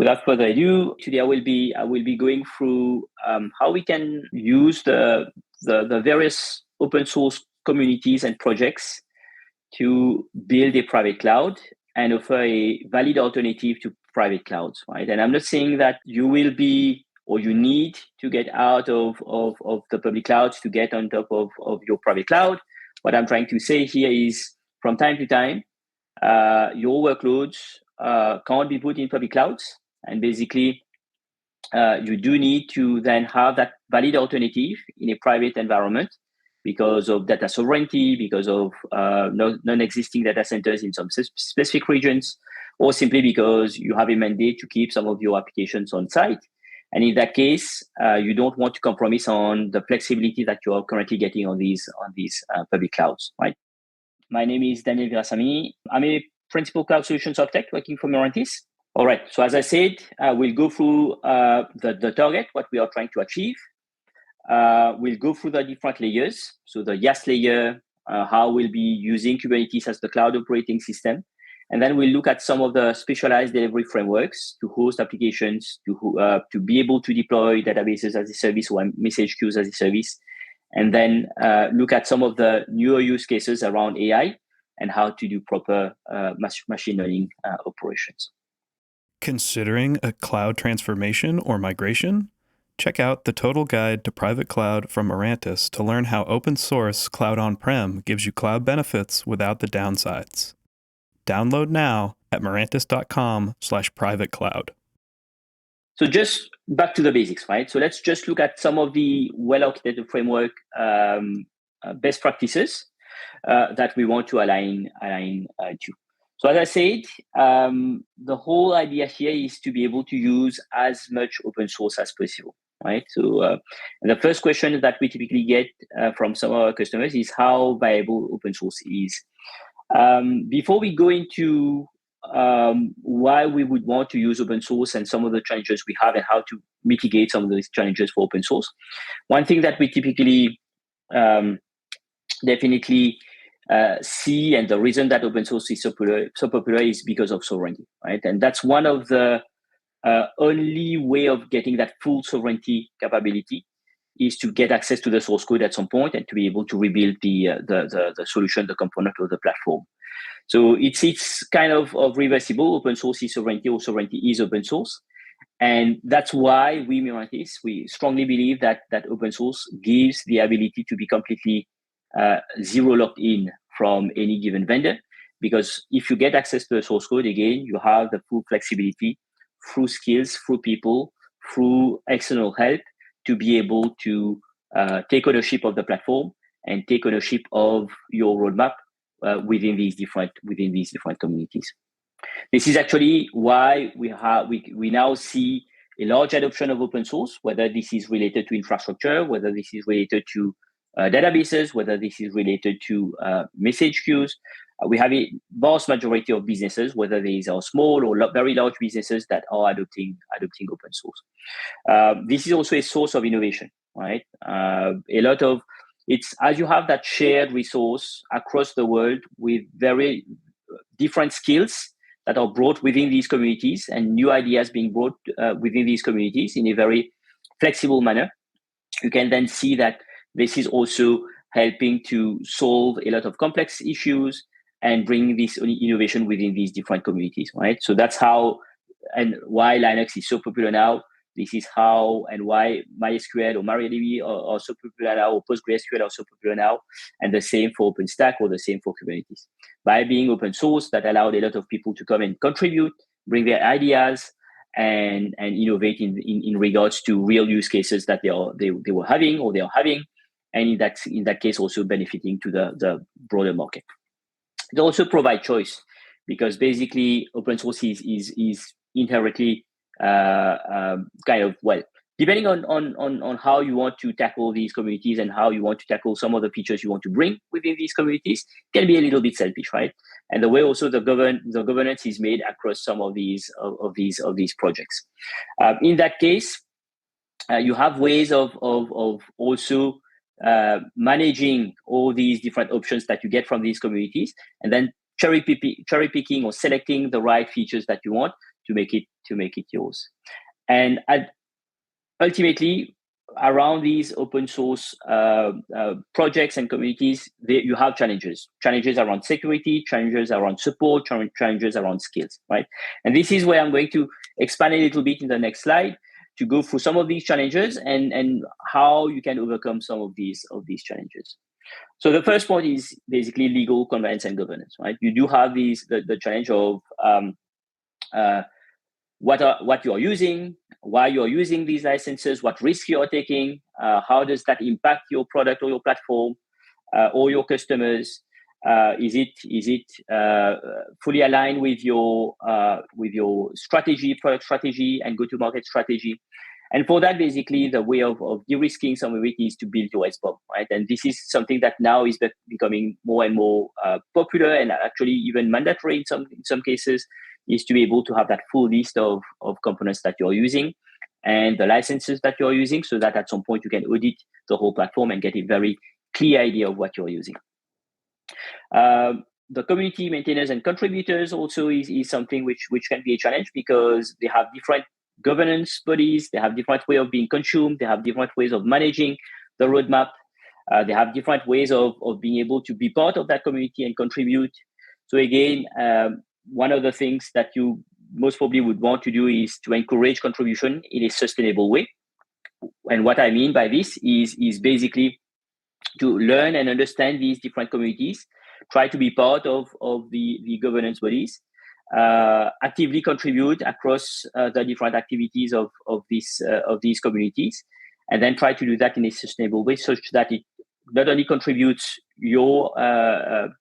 without further ado, today I will be going through how we can use the various open source communities and projects to build a private cloud and offer a valid alternative to private clouds, right? And I'm not saying that you will be or you need to get out of the public clouds to get on top of your private cloud. What I'm trying to say here is from time to time, your workloads can't be put in public clouds. And basically, you do need to then have that valid alternative in a private environment because of data sovereignty, because of non-existing data centers in some specific regions, or simply because you have a mandate to keep some of your applications on site. And in that case, you don't want to compromise on the flexibility that you are currently getting on these public clouds, right? My name is Daniel Virassamy. I'm a principal cloud solutions architect working for Mirantis. All right. So as I said, we'll go through the target, what we are trying to achieve. We'll go through the different layers. So the IaaS layer, how we'll be using Kubernetes as the cloud operating system. And then we'll look at some of the specialized delivery frameworks to host applications, to be able to deploy databases as a service or message queues as a service. And then look at some of the newer use cases around AI and how to do proper machine learning operations. Considering a cloud transformation or migration? Check out the Total Guide to Private Cloud from Mirantis to learn how open source Cloud On Prem gives you cloud benefits without the downsides. Download now at mirantis.com/privatecloud. So just back to the basics, right? So let's just look at some of the well-architected framework best practices that we want to align to. So as I said, the whole idea here is to be able to use as much open source as possible, right? So the first question that we typically get from some of our customers is how viable open source is. Before we go into why we would want to use open source and some of the challenges we have and how to mitigate some of those challenges for open source, one thing that we typically definitely see, and the reason that open source is so popular is because of sovereignty, right? And that's one of the only way of getting that full sovereignty capability is to get access to the source code at some point and to be able to rebuild the solution, the component of the platform. So it's kind of reversible. Open source is sovereignty, or sovereignty is open source. And that's why we strongly believe that open source gives the ability to be completely zero locked in from any given vendor, because if you get access to the source code, again, you have the full flexibility through skills, through people, through external help to be able to take ownership of the platform and take ownership of your roadmap within these different communities. This is actually why we now see a large adoption of open source, whether this is related to infrastructure, whether this is related to databases, whether this is related to message queues. We have a vast majority of businesses, whether these are small or very large businesses, that are adopting open source. This is also a source of innovation, right? It's as you have that shared resource across the world with very different skills that are brought within these communities and new ideas being brought within these communities in a very flexible manner. You can then see that this is also helping to solve a lot of complex issues and bring this innovation within these different communities, right? So that's how and why Linux is so popular now. This is how and why MySQL or MariaDB are so popular now, or PostgreSQL are so popular now, and the same for OpenStack or the same for Kubernetes. By being open source, that allowed a lot of people to come and contribute, bring their ideas, and innovate in regards to real use cases that they were having or they are having, and in that case also benefiting to the broader market. It also provides choice, because basically open source is inherently kind of, well, depending on how you want to tackle these communities and how you want to tackle some of the features you want to bring within these communities, can be a little bit selfish, right? And the way also the governance is made across some of these projects. In that case, you have ways of also managing all these different options that you get from these communities, and then cherry picking or selecting the right features that you want make it yours. And ultimately, around these open source projects and communities, you have challenges around security, challenges around support, challenges around skills, right? And this is where I'm going to expand a little bit in the next slide to go through some of these challenges and how you can overcome some of these challenges. So the first point is basically legal compliance and governance, right? You do have the challenge of what you are using, why you are using these licenses, what risk you are taking, how does that impact your product or your platform or your customers? Is it fully aligned with your strategy, product strategy, and go-to-market strategy? And for that, basically, the way of de-risking some of it is to build your SBOM, right? And this is something that now is becoming more and more popular, and actually even mandatory in some cases, is to be able to have that full list of components that you're using and the licenses that you're using, so that at some point you can audit the whole platform and get a very clear idea of what you're using. The community maintainers and contributors also is something which can be a challenge, because they have different governance bodies, they have different way of being consumed, they have different ways of managing the roadmap, they have different ways of being able to be part of that community and contribute. So again, one of the things that you most probably would want to do is to encourage contribution in a sustainable way. And what I mean by this is basically to learn and understand these different communities, try to be part of the governance bodies, actively contribute across the different activities of these communities, and then try to do that in a sustainable way, such that it not only contributes your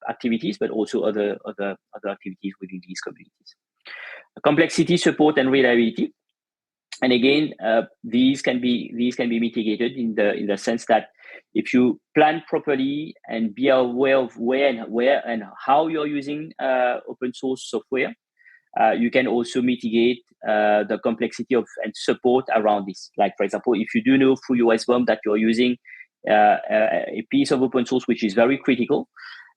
activities, but also other activities within these communities. Complexity, support, and reliability. And again, these can be mitigated in the sense that if you plan properly and be aware of where and how you're using open source software, you can also mitigate the complexity of and support around this. Like, for example, if you do know through your SBOM that you're using a piece of open source which is very critical,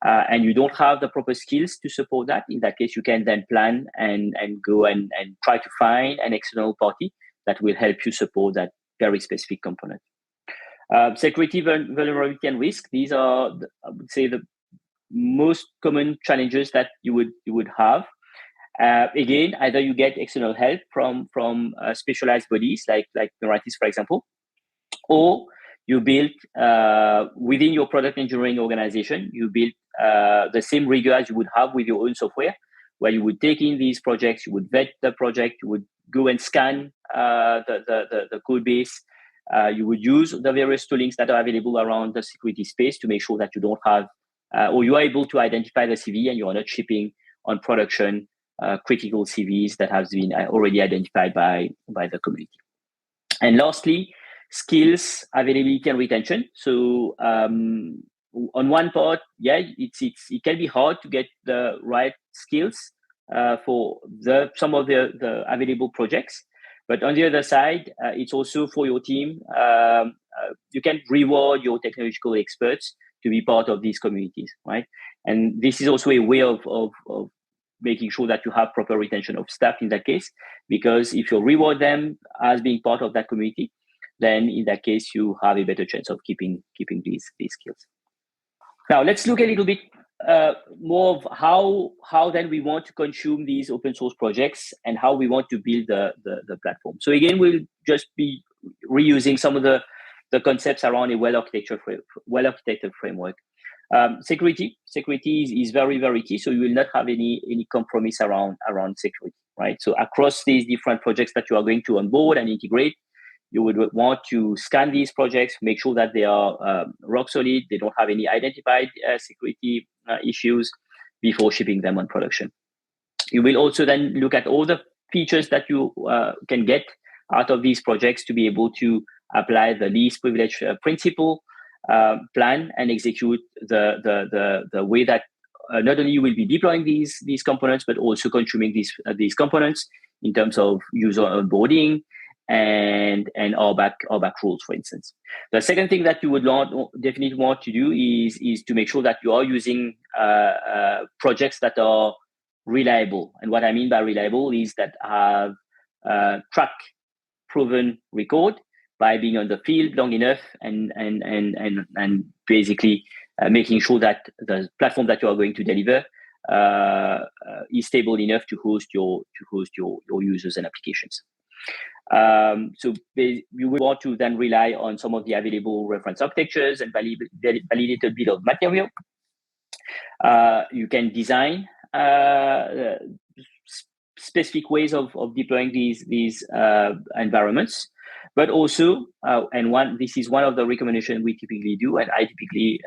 and you don't have the proper skills to support that, in that case, you can then plan and go and try to find an external party that will help you support that very specific component. Security, vulnerability, and risk. These are, I would say, the most common challenges that you would have. Again, either you get external help from specialized bodies like Mirantis, for example, or you build within your product engineering organization, you build the same rigor as you would have with your own software, where you would take in these projects, you would vet the project, you would go and scan the code base. You would use the various toolings that are available around the security space to make sure that you don't have, or you are able to identify the CV and you are not shipping on production critical CVs that have been already identified by the community. And lastly, skills, availability, and retention. So on one part, it can be hard to get the right skills for some of the available projects. But on the other side, it's also for your team. You can reward your technological experts to be part of these communities, right? And this is also a way of making sure that you have proper retention of staff in that case, because if you reward them as being part of that community, then in that case, you have a better chance of keeping these skills. Now, let's look a little bit more of how then we want to consume these open source projects and how we want to build the platform. So again, we'll just be reusing some of the concepts around a well-architected framework. Security is very, very key. So you will not have any compromise around security, right? So across these different projects that you are going to onboard and integrate, you would want to scan these projects, make sure that they are rock solid, they don't have any identified security issues before shipping them on production. You will also then look at all the features that you can get out of these projects to be able to apply the least privilege principle, plan and execute the way that not only you will be deploying these components, but also consuming these components in terms of user onboarding and RBAC rules, for instance. The second thing that you would definitely want to do is to make sure that you are using projects that are reliable. And what I mean by reliable is that have track proven record by being on the field long enough and basically making sure that the platform that you are going to deliver is stable enough to host your users and applications. So you will want to then rely on some of the available reference architectures and validated bill of material. You can design specific ways of deploying these environments, but also, this is one of the recommendations we typically do, and I typically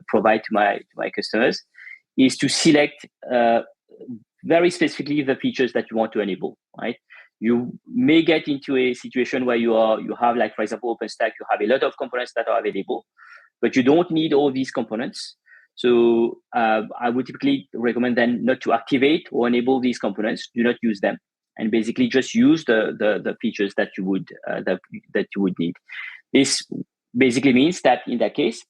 provide to my customers, is to select very specifically the features that you want to enable. Right? You may get into a situation where you have, like, for example, OpenStack, you have a lot of components that are available, but you don't need all these components. So I would typically recommend then not to activate or enable these components. Do not use them, and basically just use the features that you would need. This basically means that in that case,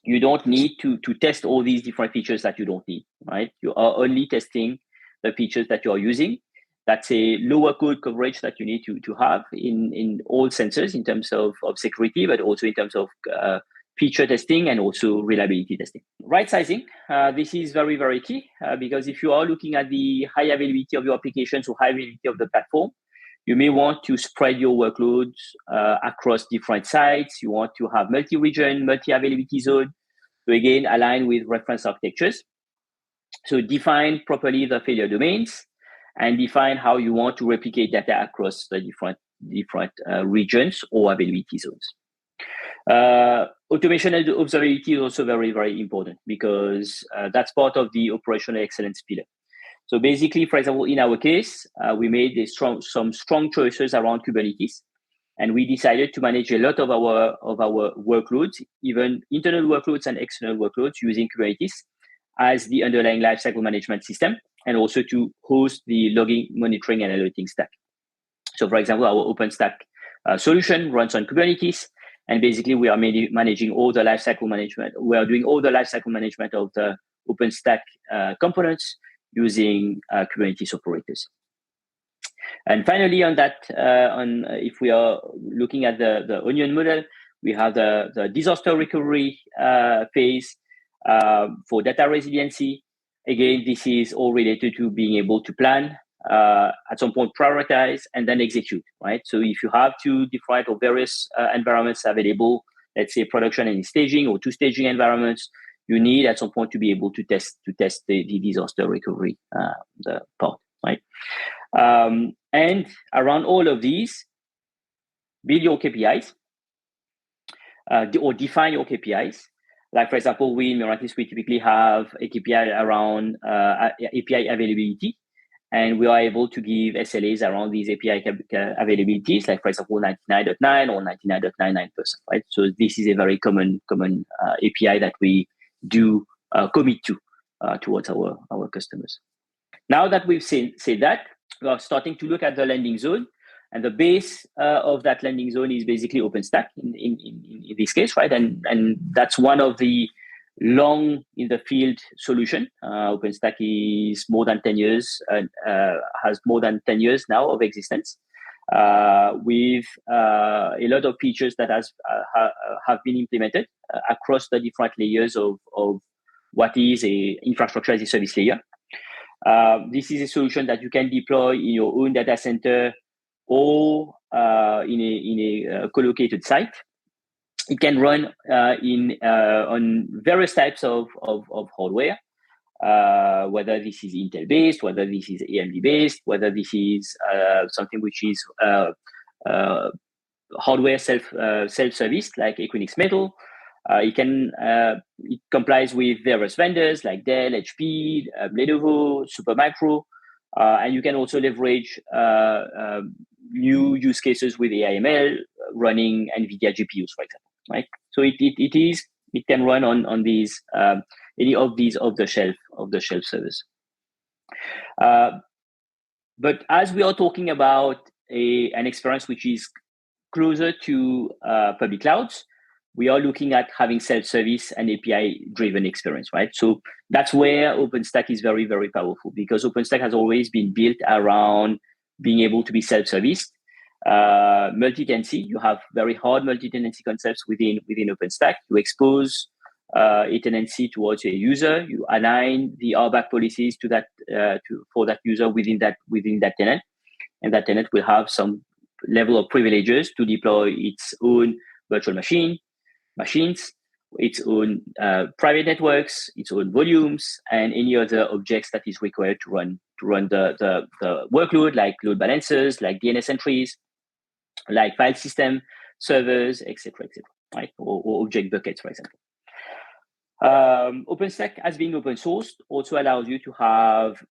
you don't need to test all these different features that you don't need. Right? You are only testing the features that you are using. That's a lower code coverage that you need to have in all sensors in terms of security, but also in terms of feature testing and also reliability testing. Right sizing, this is very, very key because if you are looking at the high availability of your applications or high availability of the platform, you may want to spread your workloads across different sites. You want to have multi-region, multi-availability zone to again align with reference architectures. So define properly the failure domains and define how you want to replicate data across the different regions or availability zones. Automation and observability is also very, very important because that's part of the operational excellence pillar. So basically, for example, in our case, we made some strong choices around Kubernetes, and we decided to manage a lot of our workloads, even internal workloads and external workloads, using Kubernetes as the underlying lifecycle management system, and also to host the logging, monitoring, and alerting stack. So, for example, our OpenStack solution runs on Kubernetes, and basically we are managing all the lifecycle management. We are doing all the lifecycle management of the OpenStack components using Kubernetes operators. And finally, on that, if we are looking at the onion model, we have the disaster recovery phase for data resiliency. Again, this is all related to being able to plan, at some point prioritize, and then execute, right? So if you have two different or various environments available, let's say production and staging or two staging environments, you need at some point to be able to test the disaster recovery the part, right? And around all of these, build your KPIs or define your KPIs. Like, for example, we in Mirantis, we typically have a KPI around API availability, and we are able to give SLAs around these API availabilities, like, for example, 99.9 or 99.99%, right? So this is a very common API that we do commit to towards our customers. Now that we've said that, we are starting to look at the landing zone, and the base of that landing zone is basically OpenStack in this case, right? And that's one of the long in the field solution. OpenStack is more than 10 years and has more than 10 years now of existence, with a lot of features that have been implemented across the different layers of what is a infrastructure as a service layer. This is a solution that you can deploy in your own data center or in a co-located site. It can run on various types of hardware, whether this is Intel based, whether this is AMD based, whether this is something which is hardware self-service like Equinix Metal. It complies with various vendors like Dell, HP, Lenovo, Supermicro, and you can also leverage new use cases with AI/ML running NVIDIA GPUs, for example. Right, so it can run on these any of these off the shelf servers. But as we are talking about an experience which is closer to public clouds, we are looking at having self-service and API-driven experience, right? So that's where OpenStack is very, very powerful, because OpenStack has always been built around being able to be self-serviced. Multi-tenancy, you have very hard multi-tenancy concepts within OpenStack. You expose a tenancy towards a user. You align the RBAC policies to that for that user within that tenant, and that tenant will have some level of privileges to deploy its own virtual machines, its own private networks, its own volumes, and any other objects that is required to run the workload, like load balancers, like DNS entries, like file system servers, etc., right? Or object buckets, for example. OpenStack, as being open sourced, also allows you to have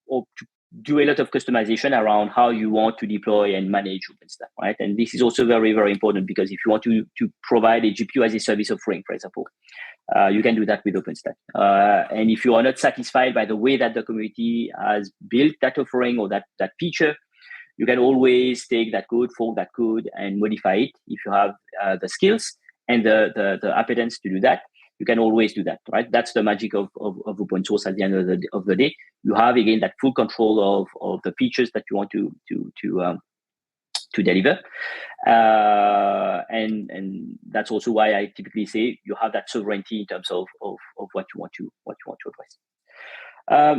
or to do a lot of customization around how you want to deploy and manage OpenStack, right? And this is also very, very important, because if you want to provide a GPU as a service offering, for example, you can do that with OpenStack. And if you are not satisfied by the way that the community has built that offering or that feature, you can always take that code, fork that code, and modify it. If you have the skills and the appetence to do that, you can always do that, right? That's the magic of open source. At the end of the day, you have, again, that full control of the features that you want to deliver, and that's also why I typically say you have that sovereignty in terms of what you want to address.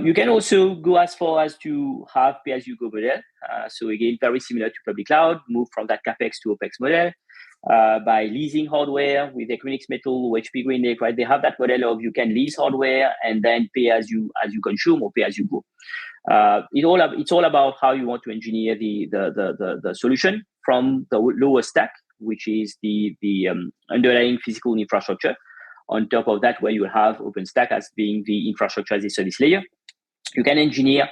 You can also go as far as to have pay-as-you-go model. So again, very similar to public cloud, move from that CapEx to OpEx model. By leasing hardware with Equinix Metal or HP GreenLake, right? They have that model of you can lease hardware and then pay as you consume, or pay as you go. It's all about how you want to engineer the solution from the lower stack, which is the underlying physical infrastructure. On top of that, where you have OpenStack as being the infrastructure as a service layer, you can engineer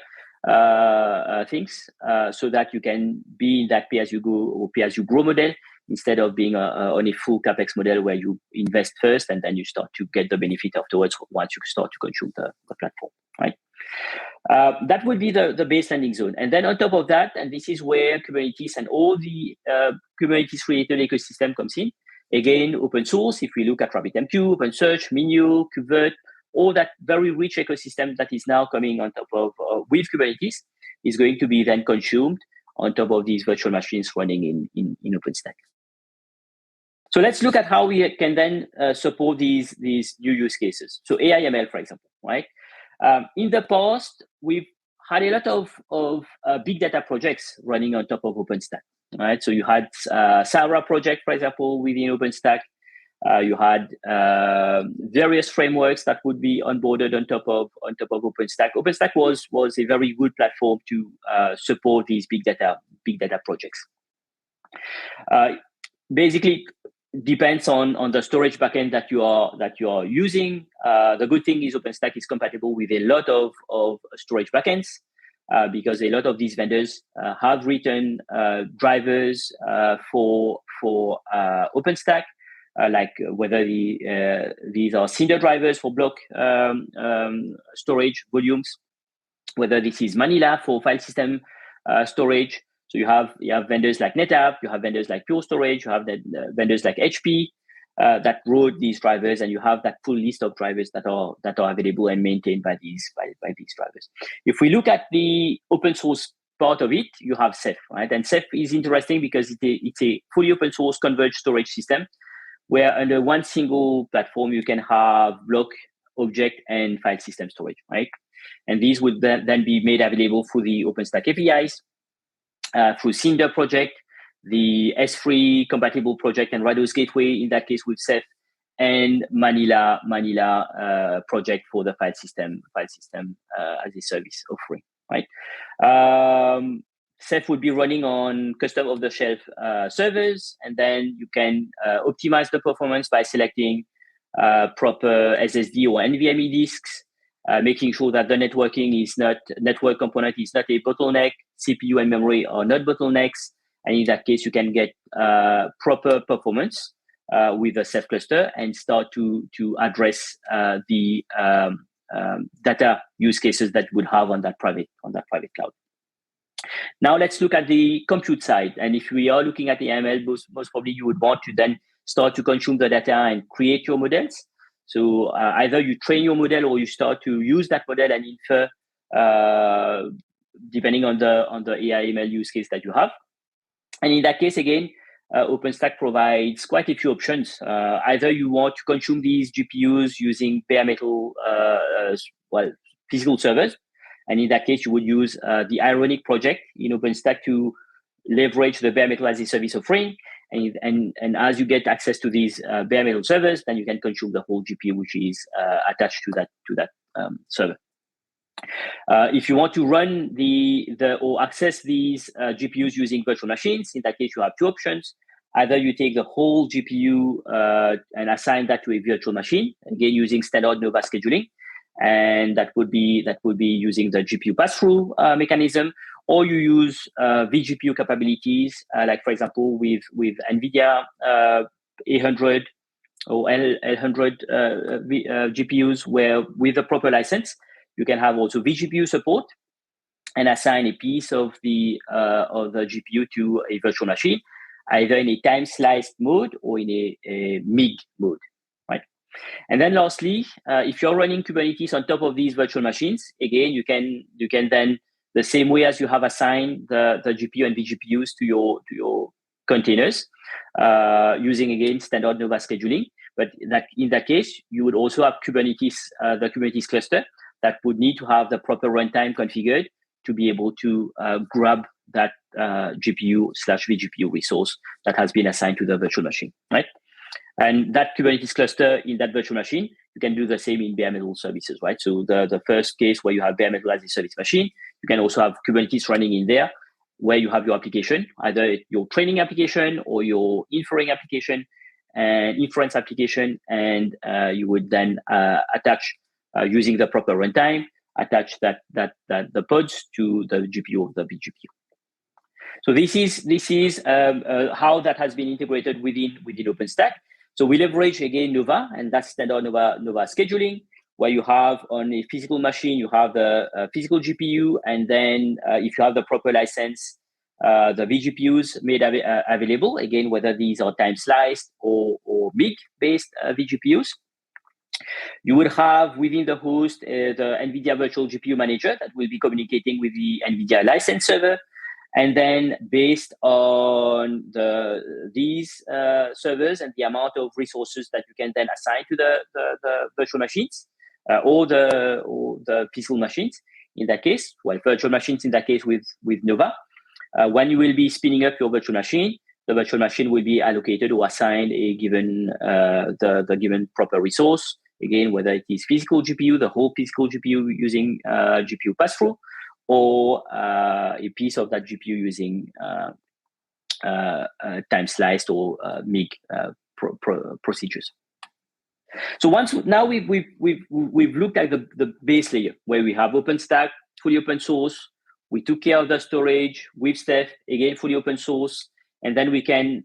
things so that you can be in that pay as you go or pay as you grow model, instead of being on a full CapEx model where you invest first and then you start to get the benefit afterwards once you start to consume the platform, right? That would be the base landing zone. And then on top of that, and this is where Kubernetes and all the Kubernetes-related ecosystem comes in. Again, open source, if we look at RabbitMQ, OpenSearch, MinIO, KubeVirt, all that very rich ecosystem that is now coming on top of with Kubernetes is going to be then consumed on top of these virtual machines running in OpenStack. So let's look at how we can then support these new use cases. So AI/ML, for example, right? In the past, we've had a lot of big data projects running on top of OpenStack, right? So you had Sarah project, for example, within OpenStack. You had various frameworks that would be onboarded on top of OpenStack. OpenStack was a very good platform to support these big data projects. Basically, depends on the storage backend that you are using. The good thing is OpenStack is compatible with a lot of storage backends, because a lot of these vendors have written drivers for OpenStack, like whether these are Cinder drivers for block storage volumes, whether this is Manila for file system storage. So you have vendors like NetApp, you have vendors like Pure Storage, you have vendors like HP that wrote these drivers, and you have that full list of drivers that are available and maintained by these drivers. If we look at the open source part of it, you have Ceph, right? And Ceph is interesting because it's a fully open source converged storage system, where under one single platform you can have block, object, and file system storage, right? And these would then be made available through the OpenStack APIs. Through Cinder project, the S3 compatible project, and Rados Gateway in that case with Ceph, and Manila project for the file system as a service offering, right? Ceph would be running on custom off-the-shelf servers, and then you can optimize the performance by selecting proper SSD or NVMe disks, making sure that the network component is not a bottleneck. CPU and memory are not bottlenecks, and in that case, you can get proper performance with a Ceph cluster and start to address the data use cases that you would have on that private cloud. Now let's look at the compute side, and if we are looking at the ML, most probably you would want to then start to consume the data and create your models. So either you train your model or you start to use that model and infer depending on the AI ML use case that you have. And in that case, again, OpenStack provides quite a few options. Either you want to consume these GPUs using bare metal, physical servers. And in that case, you would use the Ironic project in OpenStack to leverage the bare metal as a service offering. And as you get access to these bare metal servers, then you can consume the whole GPU which is attached to that server. If you want to run or access these GPUs using virtual machines, in that case you have two options. Either you take the whole GPU and assign that to a virtual machine, again using standard Nova scheduling, and that would be using the GPU passthrough mechanism, or you use vGPU capabilities, like for example with NVIDIA 800 or L100 GPUs, where with the proper license, you can have also vGPU support and assign a piece of the GPU to a virtual machine, either in a time sliced mode or in a MIG mode, right? And then lastly, if you're running Kubernetes on top of these virtual machines, again, you can then, the same way as you have assigned the GPU and vGPUs to your containers, using again standard Nova scheduling. But in that case, you would also have Kubernetes, the Kubernetes cluster that would need to have the proper runtime configured to be able to grab that GPU/vGPU resource that has been assigned to the virtual machine, right? And that Kubernetes cluster in that virtual machine, you can do the same in bare metal services, right? So the first case where you have bare metal as a service machine, you can also have Kubernetes running in there, where you have your application, either your training application or your inferring application and inference application, and you would then attach using the proper runtime, attach the pods to the GPU of the vGPU. So this is how that has been integrated within OpenStack. So we leverage again Nova, and that's standard Nova scheduling, where you have on a physical machine, you have the physical GPU, and then if you have the proper license, the vGPUs made available, again, whether these are time sliced or MIG-based vGPUs. You would have within the host the NVIDIA Virtual GPU Manager that will be communicating with the NVIDIA license server. And then based on these servers and the amount of resources that you can then assign to the virtual machines or the physical machines in that case, well, virtual machines in that case with Nova, when you will be spinning up your virtual machine, the virtual machine will be allocated or assigned a given the given proper resource. Again, whether it is physical GPU, the whole physical GPU using GPU passthrough, or a piece of that GPU using time sliced or MIG procedures. So now we've looked at the base layer where we have OpenStack, fully open source. We took care of the storage with Steph, again fully open source, and then we can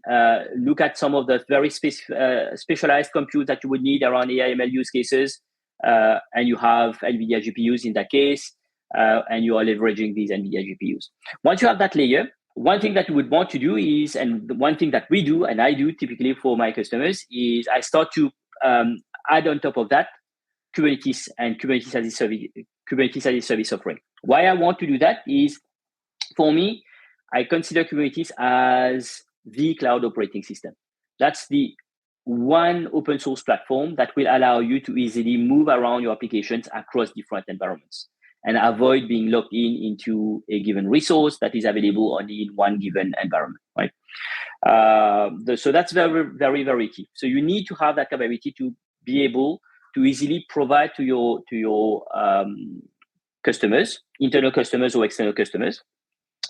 look at some of the very specialized compute that you would need around AI/ML use cases, and you have NVIDIA GPUs in that case. And you are leveraging these NVIDIA GPUs. Once you have that layer, one thing that you would want to do is, and the one thing that we do, and I do typically for my customers, is I start to add on top of that Kubernetes and Kubernetes as a service offering. Why I want to do that is, for me, I consider Kubernetes as the cloud operating system. That's the one open source platform that will allow you to easily move around your applications across different environments and avoid being locked into a given resource that is available only in one given environment, right? So that's very, very, very key. So you need to have that capability to be able to easily provide to your customers, internal customers or external customers,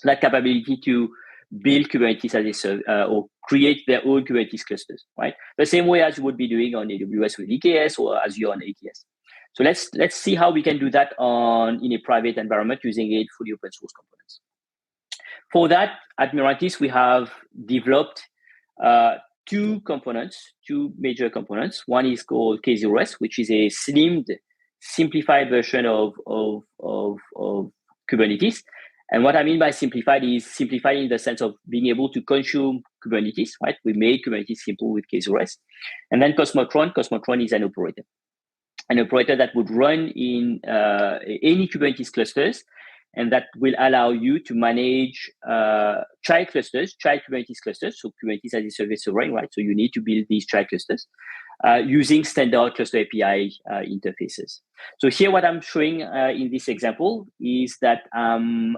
that capability to build Kubernetes as a service or create their own Kubernetes clusters, right? The same way as you would be doing on AWS with EKS or Azure on AKS. So let's see how we can do that in a private environment using fully open source components. For that, at Mirantis, we have developed two major components. One is called K8s, which is a simplified version of Kubernetes. And what I mean by simplified is simplified in the sense of being able to consume Kubernetes, right? We made Kubernetes simple with K0s. And then Cosmotron. Cosmotron is an operator that would run in any Kubernetes clusters, and that will allow you to manage child Kubernetes clusters. So Kubernetes as a service array, right? So you need to build these child clusters using standard cluster API interfaces. So here, what I'm showing in this example is that I'm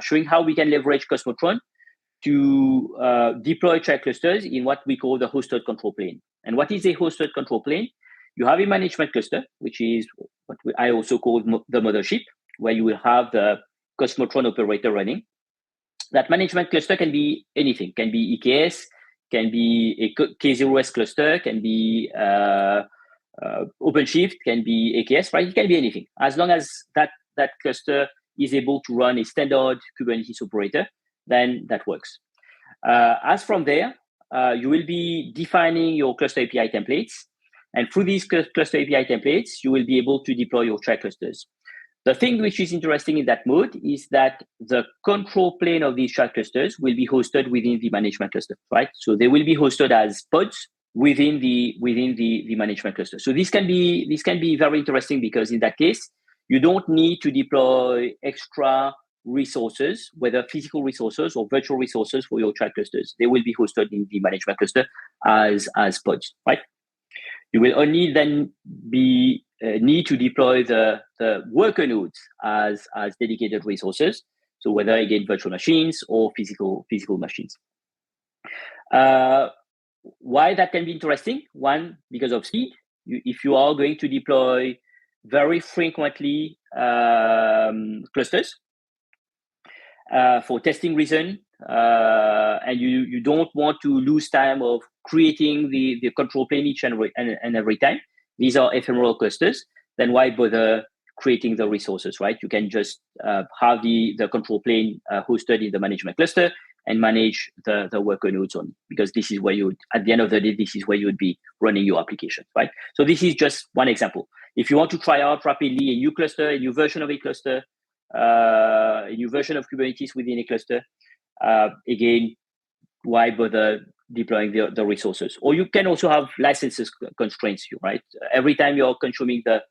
showing how we can leverage Cosmotron to deploy child clusters in what we call the hosted control plane. And what is a hosted control plane? You have a management cluster, which is what I also call the mothership, where you will have the Cosmotron operator running. That management cluster can be anything, can be EKS, can be a K0s cluster, can be OpenShift, can be AKS, right? It can be anything. As long as that cluster is able to run a standard Kubernetes operator, then that works. As from there, you will be defining your cluster API templates. And through these cluster API templates, you will be able to deploy your child clusters. The thing which is interesting in that mode is that the control plane of these child clusters will be hosted within the management cluster, right? So they will be hosted as pods within the management cluster. So this can be very interesting, because in that case, you don't need to deploy extra resources, whether physical resources or virtual resources for your child clusters. They will be hosted in the management cluster as pods, right? You will only then need to deploy the worker nodes as dedicated resources. So whether again virtual machines or physical machines. Why that can be interesting? One, because of speed. If you are going to deploy very frequently clusters for testing reason, and you don't want to lose time of creating the control plane each and every time. These are ephemeral clusters. Then why bother creating the resources, right? You can just have the control plane hosted in the management cluster and manage the worker nodes on, because this is where at the end of the day, this is where you would be running your application, right? So this is just one example. If you want to try out rapidly a new cluster, a new version of a cluster, a new version of Kubernetes within a cluster, again, why bother deploying the resources? Or you can also have licenses constraints, right? Every time you're consuming the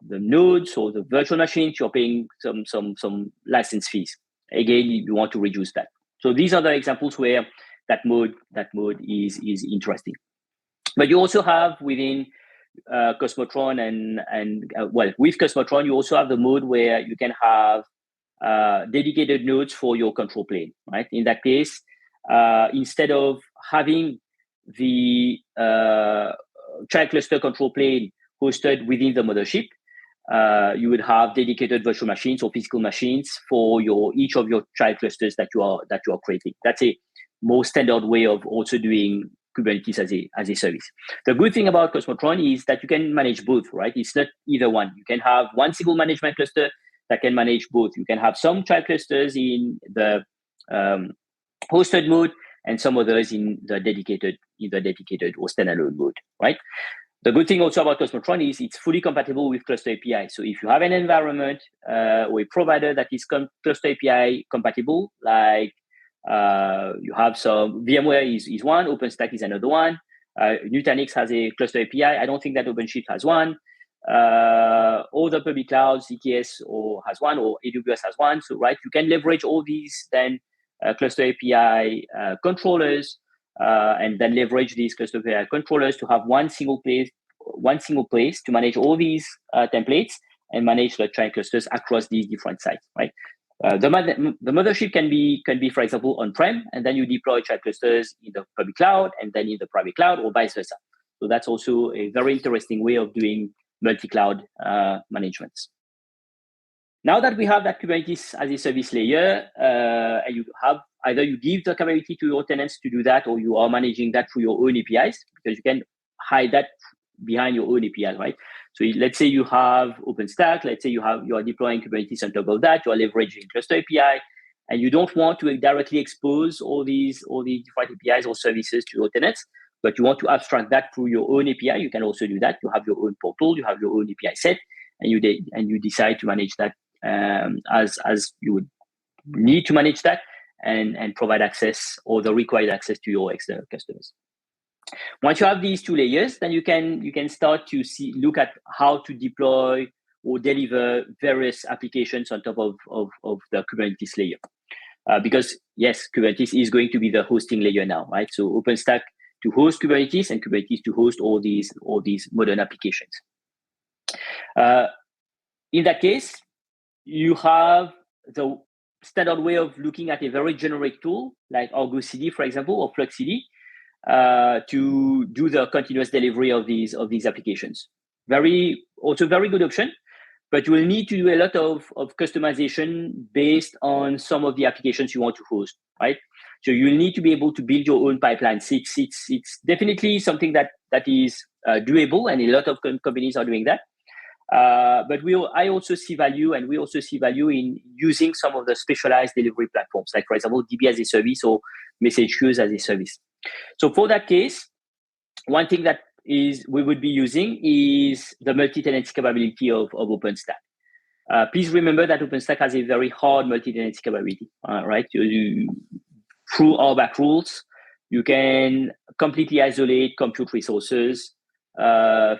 nodes or the virtual machines, you're paying some license fees. Again, you want to reduce that. So these are the examples where that mode is interesting. But you also have within Cosmotron and with Cosmotron, you also have the mode where you can have dedicated nodes for your control plane, right? In that case, instead of having the child cluster control plane hosted within the mothership, you would have dedicated virtual machines or physical machines for each of your child clusters that you are creating. That's a more standard way of also doing Kubernetes as a service. The good thing about Cosmotron is that you can manage both, right? It's not either one. You can have one single management cluster that can manage both. You can have some child clusters in the hosted mode and some others in the dedicated or standalone mode, right? The good thing also about Cosmotron is it's fully compatible with Cluster API. So if you have an environment or a provider that is Cluster API compatible, like you have some VMware is one, OpenStack is another one, Nutanix has a Cluster API. I don't think that OpenShift has one. All the public clouds, EKS has one, or AWS has one. So right, you can leverage all these then Cluster API controllers. And then leverage these cluster API controllers to have one single place to manage all these templates and manage the child clusters across these different sites, right? The mothership can be, for example, on prem, and then you deploy child clusters in the public cloud and then in the private cloud, or vice versa. So that's also a very interesting way of doing multi-cloud management. Now that we have that Kubernetes as a service layer, and you have either you give the capability to your tenants to do that, or you are managing that through your own APIs, because you can hide that behind your own APIs, right? So let's say you have OpenStack, let's say you are deploying Kubernetes on top of that, you are leveraging Cluster API, and you don't want to directly expose all these different APIs or services to your tenants, but you want to abstract that through your own API. You can also do that. You have your own portal, you have your own API set, and you decide to manage that as you would need to manage that, and provide access or the required access to your external customers. Once you have these two layers, then you can start to look at how to deploy or deliver various applications on top of the Kubernetes layer. Because yes, Kubernetes is going to be the hosting layer now, right? So OpenStack to host Kubernetes and Kubernetes to host all these modern applications. In that case, you have the standard way of looking at a very generic tool like Argo CD, for example, or Flux CD, to do the continuous delivery of these applications. Also very good option, but you will need to do a lot of customization based on some of the applications you want to host, right? So you'll need to be able to build your own pipelines. It's definitely something that is doable, and a lot of companies are doing that. But I also see value, and we also see value in using some of the specialized delivery platforms, like for example, DB as a service or message queues as a service. So for that case, one thing that we would be using is the multi-tenancy capability of OpenStack. Please remember that OpenStack has a very hard multi-tenancy capability, right? Through RBAC rules, you can completely isolate compute resources,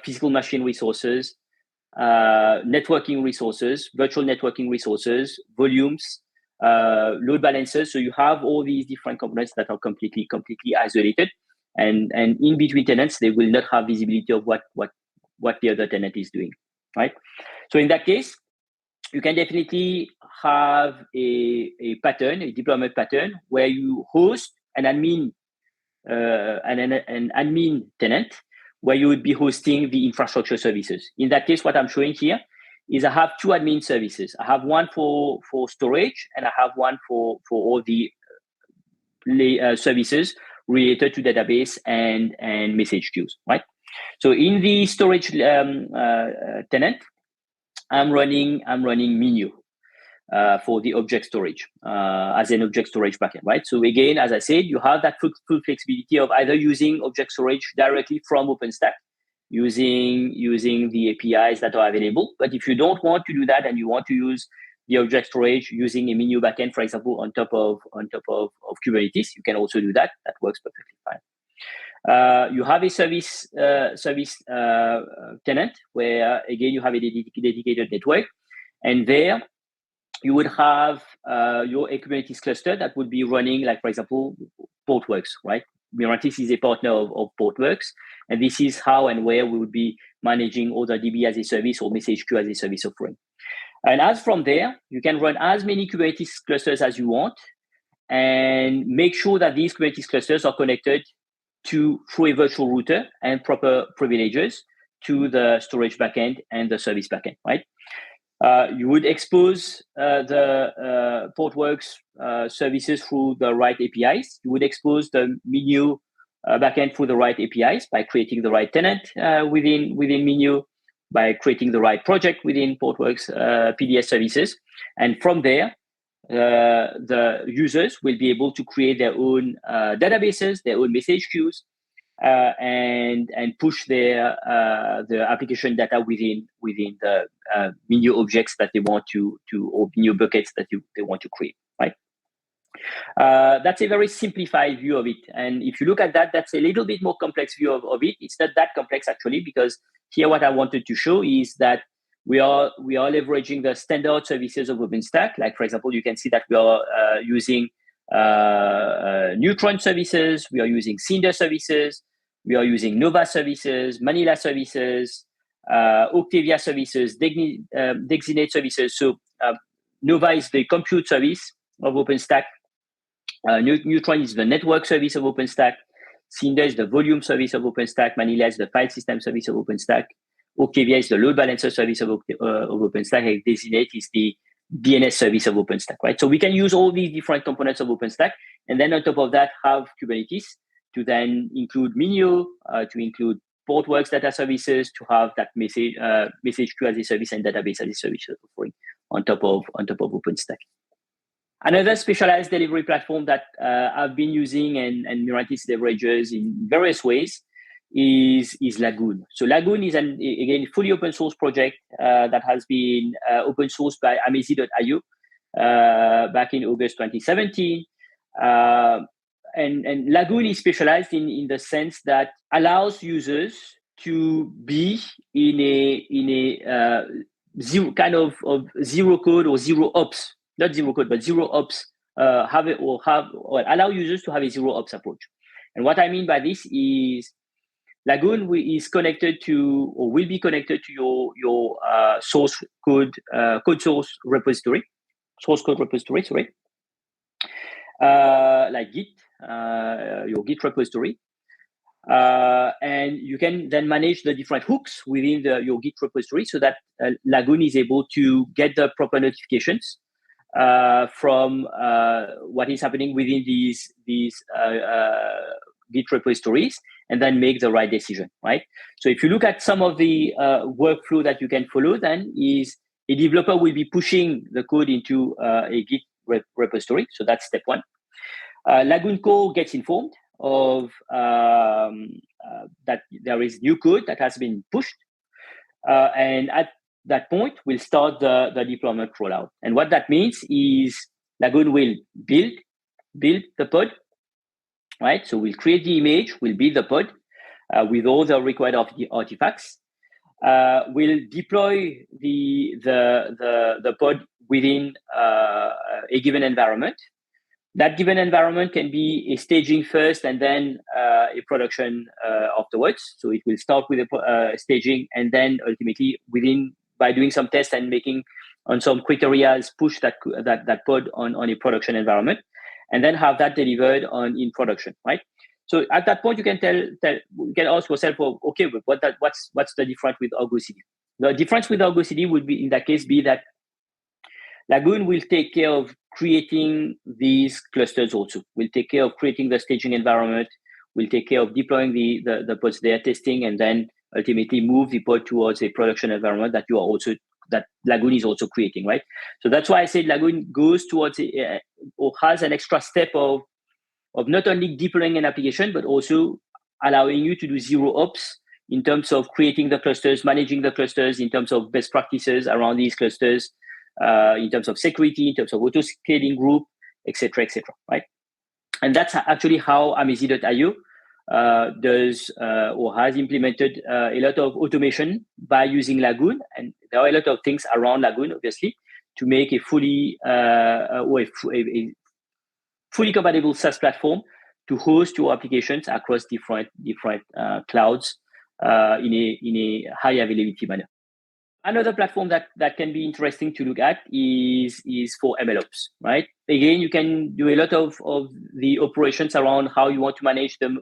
physical machine resources, networking resources, virtual networking resources, volumes, load balancers. So you have all these different components that are completely isolated, and in between tenants, they will not have visibility of what the other tenant is doing, right? So in that case, you can definitely have a deployment pattern where you host an admin tenant, where you would be hosting the infrastructure services. In that case, what I'm showing here is I have two admin services. I have one for storage, and I have one for all the services related to database and message queues, right? So in the storage tenant, I'm running MinIO for the object storage as an object storage backend, right? So again, as I said, you have that full flexibility of either using object storage directly from OpenStack, using the APIs that are available. But if you don't want to do that and you want to use the object storage using a MinIO backend, for example, on top of Kubernetes, you can also do that. That works perfectly fine. You have a service tenant where again you have a dedicated network, and there you would have your Kubernetes cluster that would be running, like for example, Portworx, right? Mirantis is a partner of Portworx, and this is how and where we would be managing all the DB as a service or message queue as a service offering. And as from there, you can run as many Kubernetes clusters as you want, and make sure that these Kubernetes clusters are connected through a virtual router and proper privileges to the storage backend and the service backend, right? You would expose the Portworx services through the right APIs. You would expose the MinIO backend through the right APIs by creating the right tenant within MinIO, by creating the right project within Portworx PDS services. And from there, the users will be able to create their own databases, their own message queues, and push their application data within the MinIO objects that they want to or MinIO buckets that they want to create, right? That's a very simplified view of it. And if you look at that, that's a little bit more complex view of it. It's not that complex actually, because here what I wanted to show is that we are leveraging the standard services of OpenStack. Like for example, you can see that we are using Neutron services, we are using Cinder services, we are using Nova services, Manila services, Octavia services, Dexinate services. So Nova is the compute service of OpenStack. Neutron is the network service of OpenStack. Cinder is the volume service of OpenStack. Manila is the file system service of OpenStack. Octavia is the load balancer service of OpenStack. And Dexinate is the DNS service of OpenStack, right? So we can use all these different components of OpenStack, and then on top of that, have Kubernetes to then include MinIO, to include Portworx data services, to have that message queue as a service and database as a service offering on top of OpenStack. Another specialized delivery platform that I've been using and Mirantis leverages in various ways is Lagoon. So Lagoon is again fully open source project that has been open sourced by Amazy.io back in August 2017. And Lagoon is specialized in the sense that allows users to be in a zero kind of zero code or zero ops, not zero code, but zero ops, allow users to have a zero ops approach. And what I mean by this is Lagoon is connected to, or will be connected to your source code source code repository, sorry, like Git, your Git repository. And you can then manage the different hooks within your Git repository so that Lagoon is able to get the proper notifications from what is happening within these Git repositories, and then make the right decision, right? So if you look at some of the workflow that you can follow, then is a developer will be pushing the code into a Git repository. So that's step one. Lagoon core gets informed of that there is new code that has been pushed, and at that point we'll start the deployment rollout. And what that means is Lagoon will build the pod, right? So we'll create the image, we'll build the pod with all the required artifacts. We'll deploy the pod within a given environment. That given environment can be a staging first and then a production afterwards. So it will start with a staging, and then ultimately by doing some tests and making on some criteria, push that pod on a production environment, and then have that delivered in production, right? So at that point, you can you can ask yourself, well, okay, but what's the difference with Argo CD? The difference with Argo CD would be, in that case, be that Lagoon will take care of creating these clusters also. We'll take care of creating the staging environment. We'll take care of deploying the pods there, testing, and then ultimately move the pod towards a production environment that Lagoon is also creating, right? So that's why I said Lagoon goes towards or has an extra step of not only deploying an application, but also allowing you to do zero ops in terms of creating the clusters, managing the clusters, in terms of best practices around these clusters, in terms of security, in terms of auto-scaling group, etc., right? And that's actually how Amazee.io does or has implemented a lot of automation by using Lagoon. And there are a lot of things around Lagoon, obviously, to make a fully compatible SaaS platform to host your applications across different clouds in a high availability manner. Another platform that can be interesting to look at is for MLOps, right? Again, you can do a lot of the operations around how you want to manage the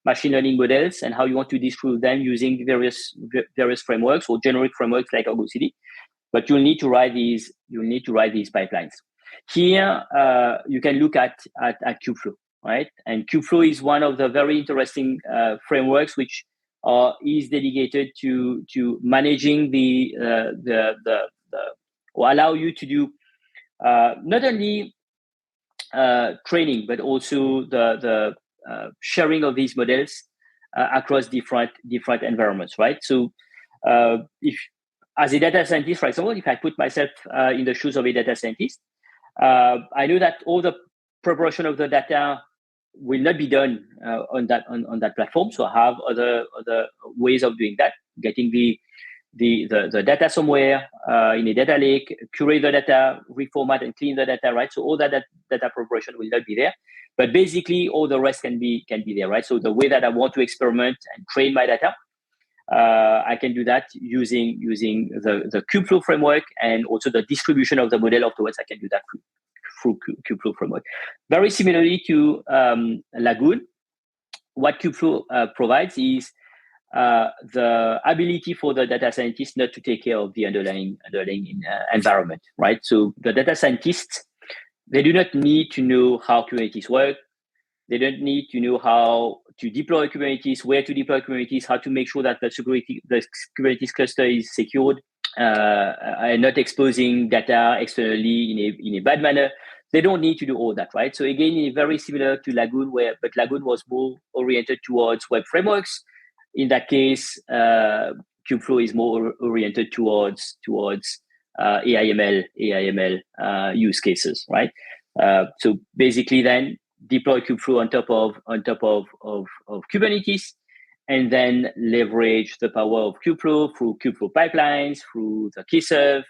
machine learning models and how you want to distribute them using various frameworks or generic frameworks like Argo CD. But you'll need to write these pipelines. Here, you can look at Kubeflow, right? And Kubeflow is one of the very interesting frameworks which is dedicated to managing or allow you to do not only training, but also the sharing of these models across different environments, right? So if, as a data scientist, for example, if I put myself in the shoes of a data scientist, I know that all the preparation of the data will not be done on that platform. So I have other ways of doing that, getting the data somewhere in a data lake, curate the data, reformat and clean the data, right? So all that data preparation will not be there, but basically all the rest can be there, right? So the way that I want to experiment and train my data, I can do that using the Kubeflow framework, and also the distribution of the model afterwards. I can do that through Kubeflow framework. Very similarly to Lagoon, what Kubeflow provides is the ability for the data scientist not to take care of the underlying environment, right? So the data scientists, they do not need to know how Kubernetes work. They don't need to know how to deploy Kubernetes, where to deploy Kubernetes, how to make sure that the Kubernetes cluster is secured and not exposing data externally in a bad manner. They don't need to do all that, right? So again, very similar to Lagoon, but Lagoon was more oriented towards web frameworks. In that case, Kubeflow is more oriented towards AIML use cases, right? So basically, then deploy kubeflow on top of Kubernetes, and then leverage the power of kubeflow through kubeflow pipelines, through the key-serve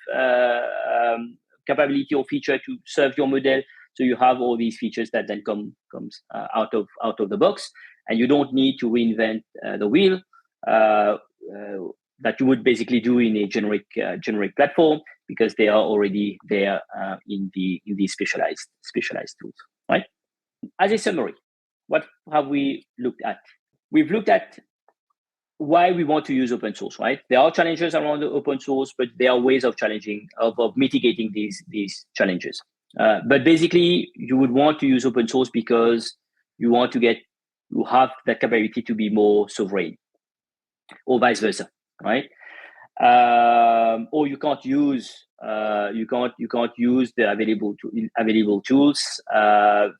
capability or feature to serve your model. So you have all these features that then comes out of the box, and you don't need to reinvent the wheel that you would basically do in a generic platform, because they are already there in the specialized tools, right? As a summary, what have we looked at? We've looked at why we want to use open source, right? There are challenges around the open source, but there are ways of mitigating these challenges. But basically, you would want to use open source because you have that capability to be more sovereign, or vice versa, right? Or you can't use the available tools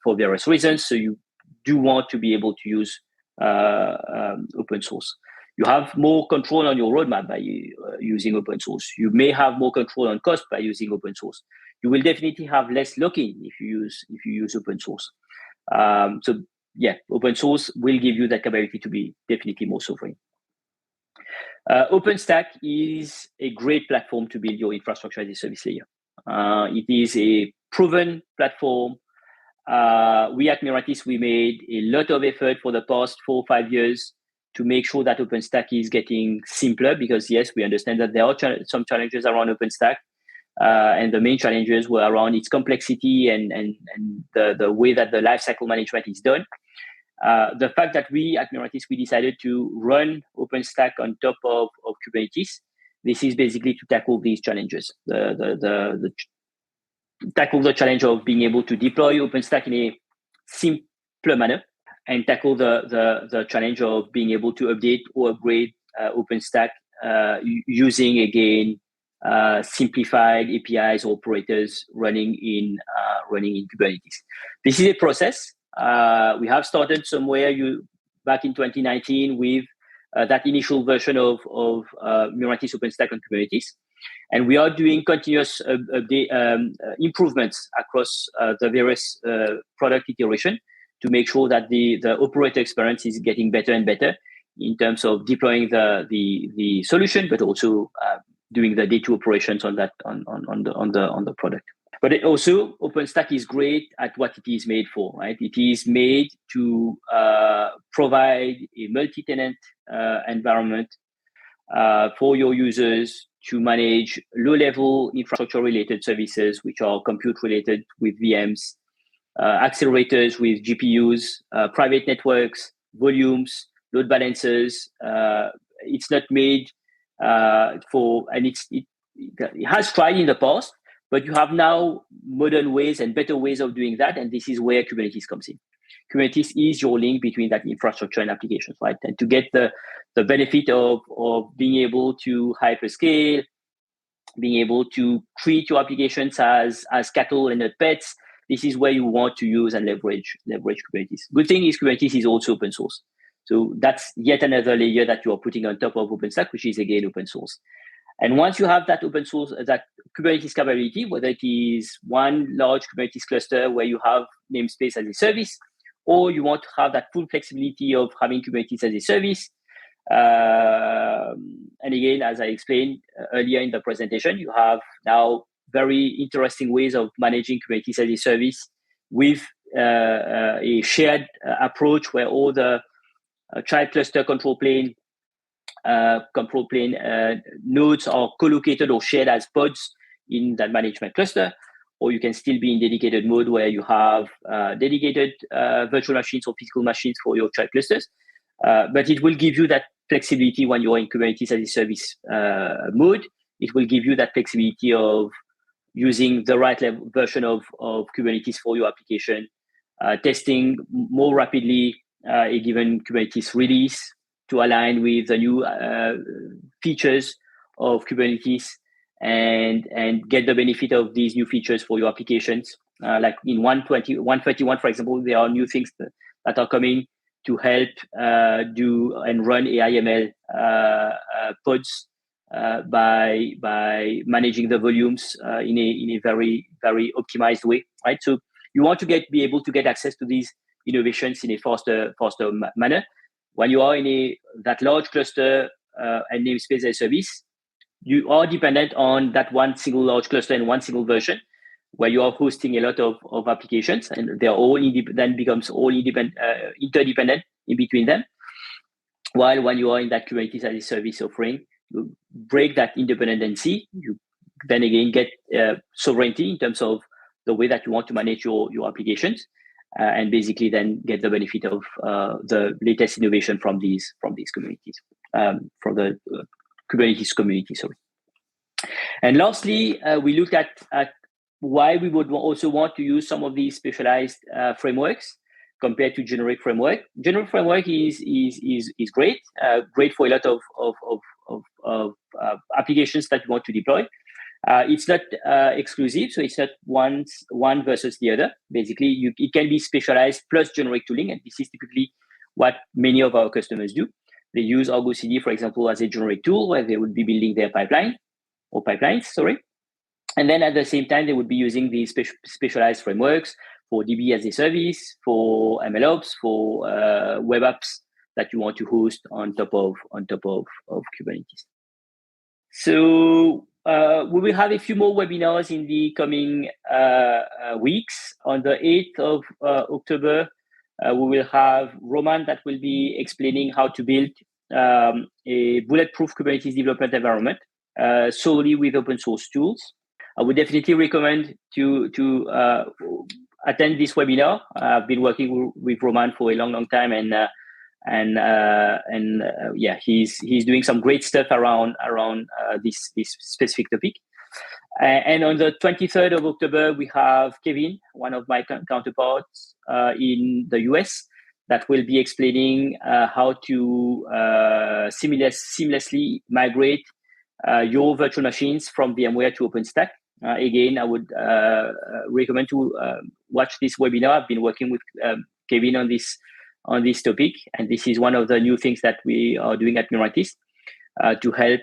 for various reasons. So you do want to be able to use open source. You have more control on your roadmap by using open source. You may have more control on cost by using open source. You will definitely have less lock-in if you use open source. So yeah, open source will give you that capability to be definitely more sovereign. OpenStack is a great platform to build your infrastructure as a service layer. It is a proven platform. We at Mirantis, we made a lot of effort for the past 4 or 5 years to make sure that OpenStack is getting simpler, because yes, we understand that there are some challenges around OpenStack, and the main challenges were around its complexity and the way that the lifecycle management is done. The fact that we at Mirantis, we decided to run OpenStack on top of Kubernetes, this is basically to tackle these challenges. Tackle the challenge of being able to deploy OpenStack in a simpler manner, and tackle the challenge of being able to update or upgrade OpenStack using, again, simplified APIs or operators running in Kubernetes. This is a process. We have started somewhere back in 2019 with that initial version of Mirantis OpenStack on Kubernetes. And we are doing continuous improvements across the various product iteration to make sure that the operator experience is getting better and better in terms of deploying the solution, but also doing the day-to operations on the product. But also, OpenStack is great at what it is made for, right? It is made to provide a multi-tenant environment for your users to manage low-level infrastructure-related services, which are compute-related with VMs, accelerators with GPUs, private networks, volumes, load balancers. It's not made it has tried in the past, but you have now modern ways and better ways of doing that, and this is where Kubernetes comes in. Kubernetes is your link between that infrastructure and applications, right? And to get the benefit of being able to hyperscale, being able to treat your applications as cattle and not pets, this is where you want to use and leverage Kubernetes. Good thing is Kubernetes is also open source. So that's yet another layer that you are putting on top of OpenStack, which is again open source. And once you have that open source, that Kubernetes capability, whether it is one large Kubernetes cluster where you have namespace as a service, or you want to have that full flexibility of having Kubernetes as a service. And again, as I explained earlier in the presentation, you have now very interesting ways of managing Kubernetes as a service with a shared approach where all the child cluster control plane nodes are co-located or shared as pods in that management cluster, or you can still be in dedicated mode where you have dedicated virtual machines or physical machines for your child clusters. But it will give you that flexibility when you're in Kubernetes as a service mode. It will give you that flexibility of using the right level version of Kubernetes for your application, testing more rapidly a given Kubernetes release to align with the new features of Kubernetes and get the benefit of these new features for your applications. Like in 121, for example, there are new things that are coming to help do and run AI/ML pods by managing the volumes in a very, very optimized way, right? So you want to be able to get access to these innovations in a faster manner. When you are in that large cluster and namespace as a service, you are dependent on that one single large cluster and one single version, where you are hosting a lot of applications, and they're all then becomes all interdependent in between them. While when you are in that Kubernetes as a service offering, you break that interdependency. You then again get sovereignty in terms of the way that you want to manage your applications, and basically then get the benefit of the latest innovation from these communities, from the Kubernetes community. Sorry. And lastly, we looked at why we would also want to use some of these specialized frameworks compared to generic framework. Generic framework is great, great for a lot of applications that you want to deploy. It's not exclusive, so it's not one versus the other. Basically, it can be specialized plus generic tooling, and this is typically what many of our customers do. They use Argo CD, for example, as a generic tool where they would be building their pipelines, sorry. And then at the same time, they would be using these specialized frameworks for DB as a service, for MLOps, for web apps that you want to host on top of Kubernetes. So we will have a few more webinars in the coming weeks. On the 8th of October, we will have Roman that will be explaining how to build a bulletproof Kubernetes development environment solely with open source tools. I would definitely recommend to attend this webinar. I've been working with Roman for a long time, and he's doing some great stuff around this specific topic. And on the 23rd of October, we have Kevin, one of my counterparts in the US, that will be explaining how to seamlessly migrate your virtual machines from VMware to OpenStack. Again, I would recommend to watch this webinar. I've been working with Kevin on this topic, and this is one of the new things that we are doing at Mirantis to help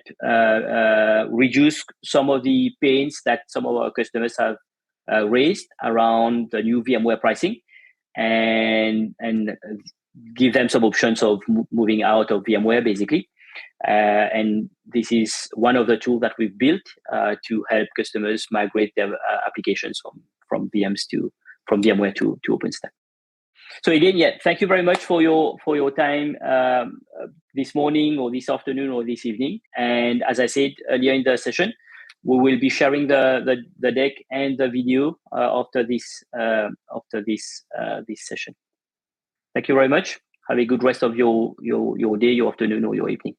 reduce some of the pains that some of our customers have raised around the new VMware pricing, and give them some options of moving out of VMware, basically. And this is one of the tools that we've built to help customers migrate their applications from VMware to OpenStack. So again, thank you very much for your time this morning or this afternoon or this evening. And as I said earlier in the session, we will be sharing the deck and the video after this session. Thank you very much. Have a good rest of your day, your afternoon, or your evening.